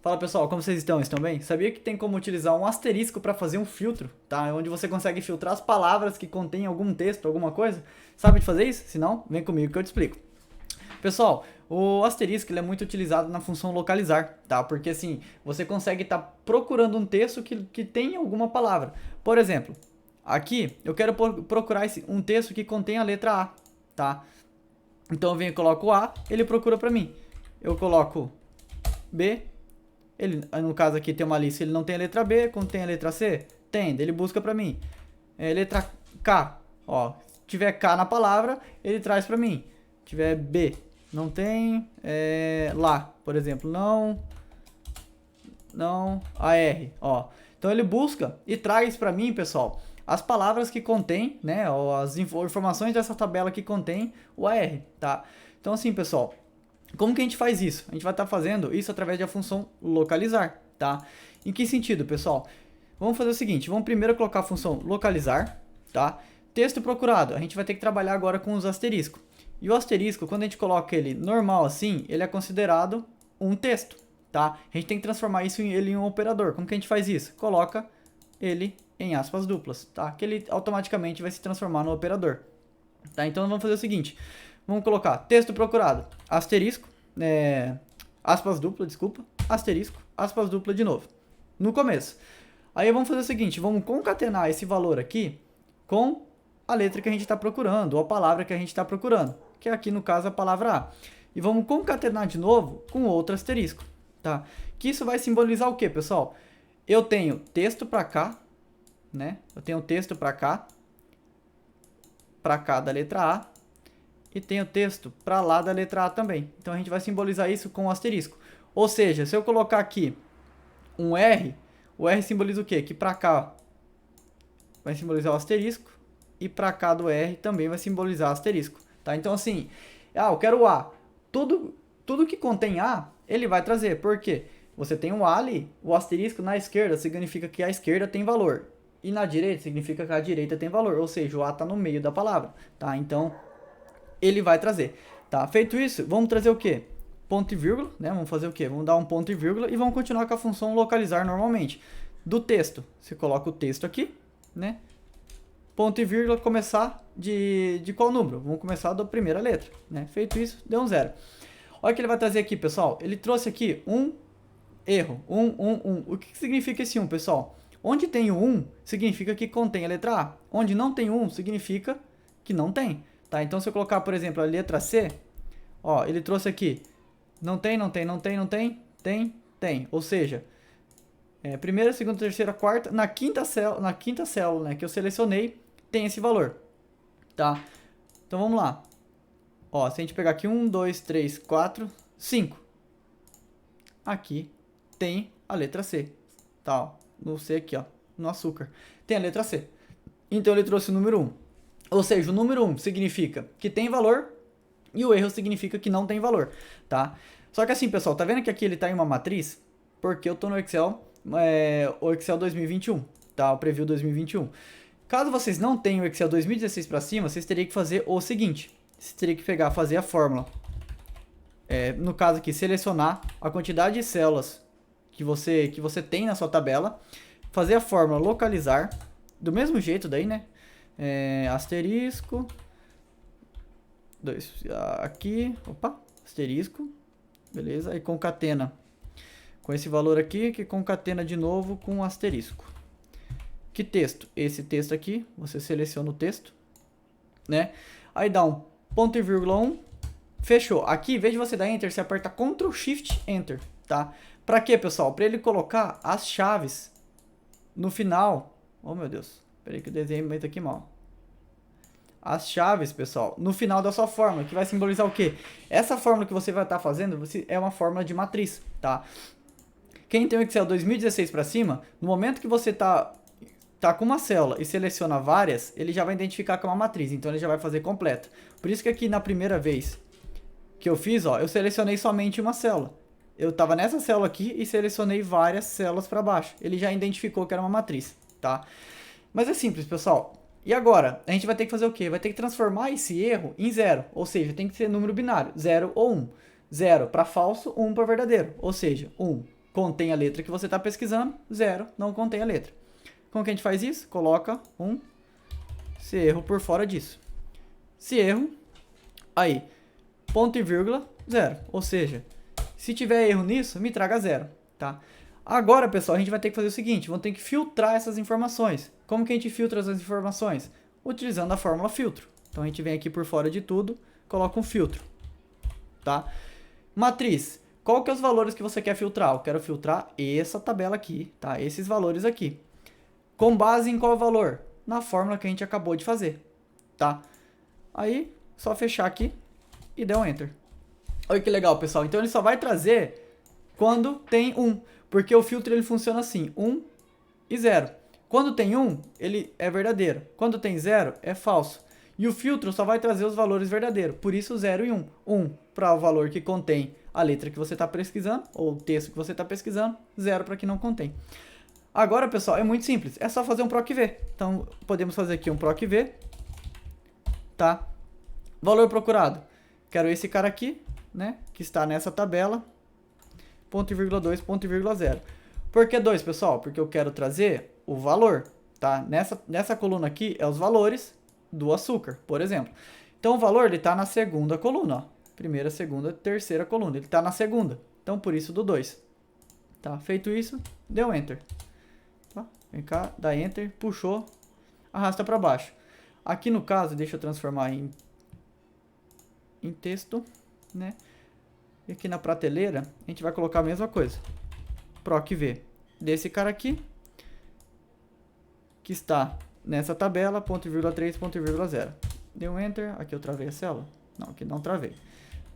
Fala pessoal, como vocês estão? Estão bem? Sabia que tem como utilizar um asterisco para fazer um filtro, tá? Onde você consegue filtrar as palavras que contêm algum texto, alguma coisa? Sabe de fazer isso? Se não, vem comigo que eu te explico. Pessoal, o asterisco ele é muito utilizado na função localizar, tá? Porque assim, você consegue estar procurando um texto que tem alguma palavra. Por exemplo, aqui eu quero procurar um texto que contém a letra A, tá? Então eu venho e coloco A, ele procura para mim. Eu coloco B, ele, no caso aqui tem uma lista, ele não tem a letra B, contém a letra C? Tem, ele busca pra mim. Letra K, ó, se tiver K na palavra, ele traz pra mim. Se tiver B, não tem, lá, por exemplo, não, AR, ó. Então ele busca e traz pra mim, pessoal, as palavras que contém, né, ou as informações dessa tabela que contém o AR, tá? Então assim, pessoal, como que a gente faz isso? A gente vai estar fazendo isso através da função localizar, tá? Em que sentido, pessoal? Vamos fazer o seguinte, vamos primeiro colocar a função localizar, tá? Texto procurado, a gente vai ter que trabalhar agora com os asteriscos. E o asterisco, quando a gente coloca ele normal assim, ele é considerado um texto, tá? A gente tem que transformar ele em um operador. Como que a gente faz isso? Coloca ele em aspas duplas, tá? Que ele automaticamente vai se transformar no operador, tá? Então vamos fazer o seguinte, vamos colocar texto procurado, asterisco, aspas dupla, desculpa, asterisco, aspas dupla de novo, no começo. Aí vamos fazer o seguinte, vamos concatenar esse valor aqui com a letra que a gente está procurando, ou a palavra que a gente está procurando, que é aqui no caso a palavra A. E vamos concatenar de novo com outro asterisco, tá? Que isso vai simbolizar o que, pessoal? Eu tenho texto para cá, né? Eu tenho texto para cá da letra A, e tenho texto para lá da letra A também. Então a gente vai simbolizar isso com um asterisco. Ou seja, se eu colocar aqui um R, o R simboliza o quê? Que para cá vai simbolizar o asterisco e para cá do R também vai simbolizar o asterisco, tá? Então assim, eu quero o A. Tudo que contém A, ele vai trazer. Por quê? Você tem um A ali, o asterisco na esquerda significa que a esquerda tem valor. E na direita significa que a direita tem valor. Ou seja, o A está no meio da palavra, tá? Então ele vai trazer, tá? Feito isso, vamos trazer o quê? Ponto e vírgula, né? Vamos fazer o quê? Vamos dar um ponto e vírgula e vamos continuar com a função localizar normalmente. Do texto, você coloca o texto aqui, né? Ponto e vírgula, começar de qual número? Vamos começar da primeira letra, né? Feito isso, deu um zero. Olha o que ele vai trazer aqui, pessoal. Ele trouxe aqui um erro, 1. O que significa esse 1, pessoal? Onde tem o 1, significa que contém a letra A. Onde não tem 1, significa que não tem. Tá, então se eu colocar, por exemplo, a letra C, ó, ele trouxe aqui, não tem. Ou seja, primeira, segunda, terceira, quarta, na quinta célula, né, que eu selecionei, tem esse valor, tá? Então vamos lá. Ó, se a gente pegar aqui 1, 2, 3, 4, 5. Aqui tem a letra C, tá? Ó, no C aqui, ó, no açúcar. Tem a letra C. Então ele trouxe o número 1. Ou seja, o número 1 significa que tem valor e o erro significa que não tem valor, tá? Só que assim, pessoal, tá vendo que aqui ele tá em uma matriz? Porque eu tô no Excel, o Excel 2021, tá? O Preview 2021. Caso vocês não tenham o Excel 2016 para cima, vocês teriam que fazer o seguinte. Vocês teriam que fazer a fórmula. No caso aqui, selecionar a quantidade de células que você tem na sua tabela, fazer a fórmula localizar, do mesmo jeito daí, né? Asterisco, aqui, asterisco, beleza, aí concatena com esse valor aqui, que concatena de novo com um asterisco. Que texto? Esse texto aqui, você seleciona o texto, né, aí dá um ponto e vírgula 1, fechou. Aqui, em vez de você dar Enter, você aperta Ctrl Shift Enter, tá? Pra quê, pessoal? Pra ele colocar as chaves no final, oh meu Deus, peraí que o desenho está aqui mal. As chaves, pessoal, no final da sua fórmula, que vai simbolizar o quê? Essa fórmula que você vai estar fazendo é uma fórmula de matriz, tá? Quem tem o Excel 2016 para cima, no momento que você tá com uma célula e seleciona várias, ele já vai identificar que é uma matriz, então ele já vai fazer completa. Por isso que aqui na primeira vez que eu fiz, ó, eu selecionei somente uma célula. Eu estava nessa célula aqui e selecionei várias células para baixo. Ele já identificou que era uma matriz, tá? Mas é simples, pessoal. E agora, a gente vai ter que fazer o quê? Vai ter que transformar esse erro em zero. Ou seja, tem que ser número binário, 0 ou 1. 0 para falso, 1 para verdadeiro. Ou seja, 1. contém a letra que você está pesquisando, 0 não contém a letra. Como que a gente faz isso? Coloca se erro por fora disso. Se erro, aí, ponto e vírgula, 0. Ou seja, se tiver erro nisso, me traga 0, tá? Agora, pessoal, a gente vai ter que fazer o seguinte, vamos ter que filtrar essas informações. Como que a gente filtra essas informações? Utilizando a fórmula filtro. Então, a gente vem aqui por fora de tudo, coloca um filtro, tá? Matriz, qual que é os valores que você quer filtrar? Eu quero filtrar essa tabela aqui, tá? Esses valores aqui. Com base em qual valor? Na fórmula que a gente acabou de fazer, tá? Aí, só fechar aqui e der um Enter. Olha que legal, pessoal. Então, ele só vai trazer quando tem 1. Porque o filtro ele funciona assim, 1 e 0. Quando tem 1, ele é verdadeiro. Quando tem 0, é falso. E o filtro só vai trazer os valores verdadeiros. Por isso, 0 e 1. 1 para o valor que contém a letra que você está pesquisando, ou o texto que você está pesquisando. 0 para que não contém. Agora, pessoal, é muito simples. É só fazer um PROC-V. Então, podemos fazer aqui um PROC-V. Tá? Valor procurado. Quero esse cara aqui, né? Que está nessa tabela. Ponto e vírgula 2, ponto e vírgula 0. Por que 2, pessoal? Porque eu quero trazer o valor, tá? Nessa coluna aqui é os valores do açúcar, por exemplo. Então, o valor ele está na segunda coluna, ó. Primeira, segunda, terceira coluna. Ele está na segunda. Então, por isso do 2. Tá? Feito isso, deu Enter. Tá? Vem cá, dá Enter, puxou, arrasta para baixo. Aqui no caso, deixa eu transformar em texto, né? E aqui na prateleira, a gente vai colocar a mesma coisa. PROC-V desse cara aqui, que está nessa tabela, ponto e vírgula 3, ponto e vírgula 0. Deu um Enter, aqui eu travei a célula. Não, aqui não travei.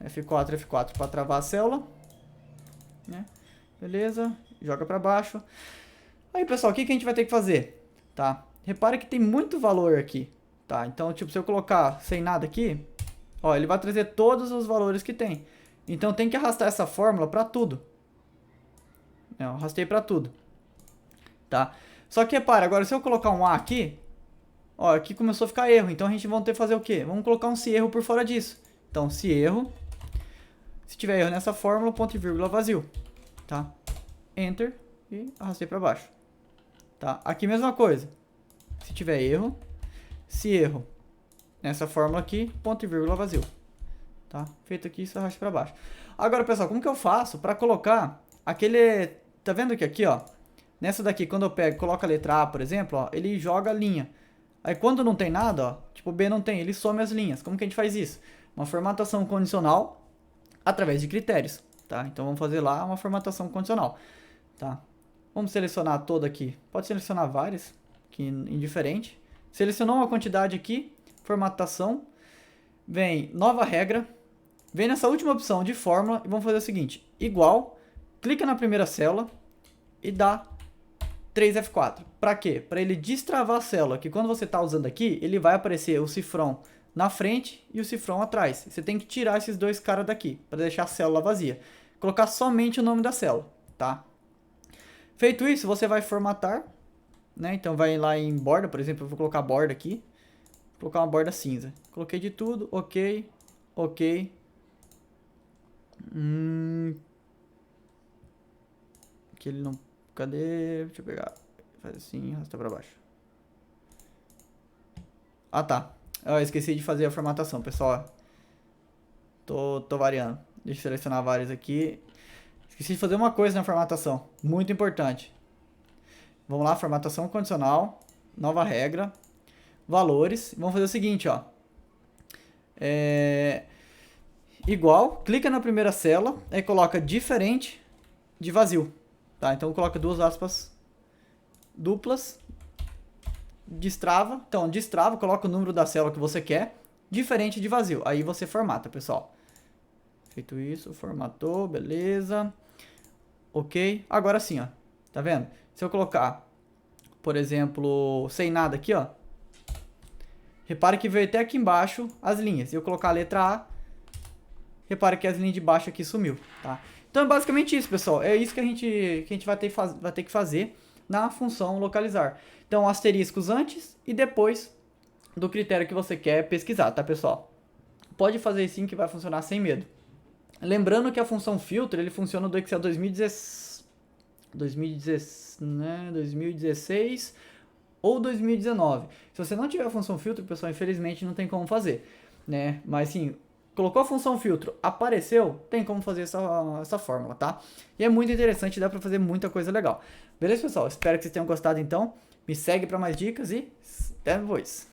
F4, F4 para travar a célula. Né? Beleza, joga para baixo. Aí, pessoal, o que a gente vai ter que fazer? Tá? Repare que tem muito valor aqui. Tá? Então, tipo, se eu colocar sem nada aqui, ó, ele vai trazer todos os valores que tem. Então, tem que arrastar essa fórmula para tudo. Eu arrastei para tudo. Tá? Só que repare, agora se eu colocar um A aqui, ó, aqui começou a ficar erro. Então, a gente vai ter que fazer o quê? Vamos colocar um se erro por fora disso. Então, se erro. Se tiver erro nessa fórmula, ponto e vírgula vazio. Tá? Enter e arrastei para baixo. Tá? Aqui mesma coisa. Se tiver erro, se erro nessa fórmula aqui, ponto e vírgula vazio. Tá? Feito aqui, isso arrasta para baixo. Agora, pessoal, como que eu faço para colocar aquele... Tá vendo que aqui, ó, nessa daqui, quando eu pego, coloco a letra A, por exemplo, ó, ele joga a linha. Aí quando não tem nada, ó, tipo B não tem, ele some as linhas. Como que a gente faz isso? Uma formatação condicional através de critérios, tá? Então vamos fazer lá uma formatação condicional, tá? Vamos selecionar toda aqui. Pode selecionar várias, que indiferente. Selecionou uma quantidade aqui, formatação, vem nova regra, vem nessa última opção de fórmula e vamos fazer o seguinte, igual, clica na primeira célula e dá 3F4. Para quê? Para ele destravar a célula, que quando você está usando aqui, ele vai aparecer o cifrão na frente e o cifrão atrás. Você tem que tirar esses dois caras daqui, para deixar a célula vazia. Colocar somente o nome da célula, tá? Feito isso, você vai formatar, né? Então vai lá em borda, por exemplo, eu vou colocar borda aqui. Vou colocar uma borda cinza. Coloquei de tudo, ok, ok. Aqui ele não... Cadê? Deixa eu pegar. Faz assim, arrasta pra baixo. Ah, tá. Eu esqueci de fazer a formatação, pessoal. Tô variando. Deixa eu selecionar vários aqui. Esqueci de fazer uma coisa na formatação. Muito importante. Vamos lá, formatação condicional. Nova regra. Valores. Vamos fazer o seguinte, ó. Igual. Clica na primeira célula. Aí coloca diferente de vazio. Tá? Então coloca duas aspas duplas. Destrava. Então, destrava. Coloca o número da célula que você quer. Diferente de vazio. Aí você formata, pessoal. Feito isso, formatou, beleza. Ok. Agora sim, ó. Tá vendo? Se eu colocar, por exemplo, sem nada aqui, ó. Repare que veio até aqui embaixo as linhas. Se eu colocar a letra A, repare que as linhas de baixo aqui sumiu, tá? Então é basicamente isso, pessoal. É isso que a gente vai ter que fazer na função localizar. Então, asteriscos antes e depois do critério que você quer pesquisar, tá, pessoal? Pode fazer sim que vai funcionar sem medo. Lembrando que a função filtro, ele funciona do Excel 2016. 2016 ou 2019. Se você não tiver a função filtro, pessoal, infelizmente não tem como fazer, né? Mas sim, colocou a função filtro, apareceu, tem como fazer essa fórmula, tá? E é muito interessante, dá pra fazer muita coisa legal. Beleza, pessoal? Espero que vocês tenham gostado, então. Me segue para mais dicas e até depois.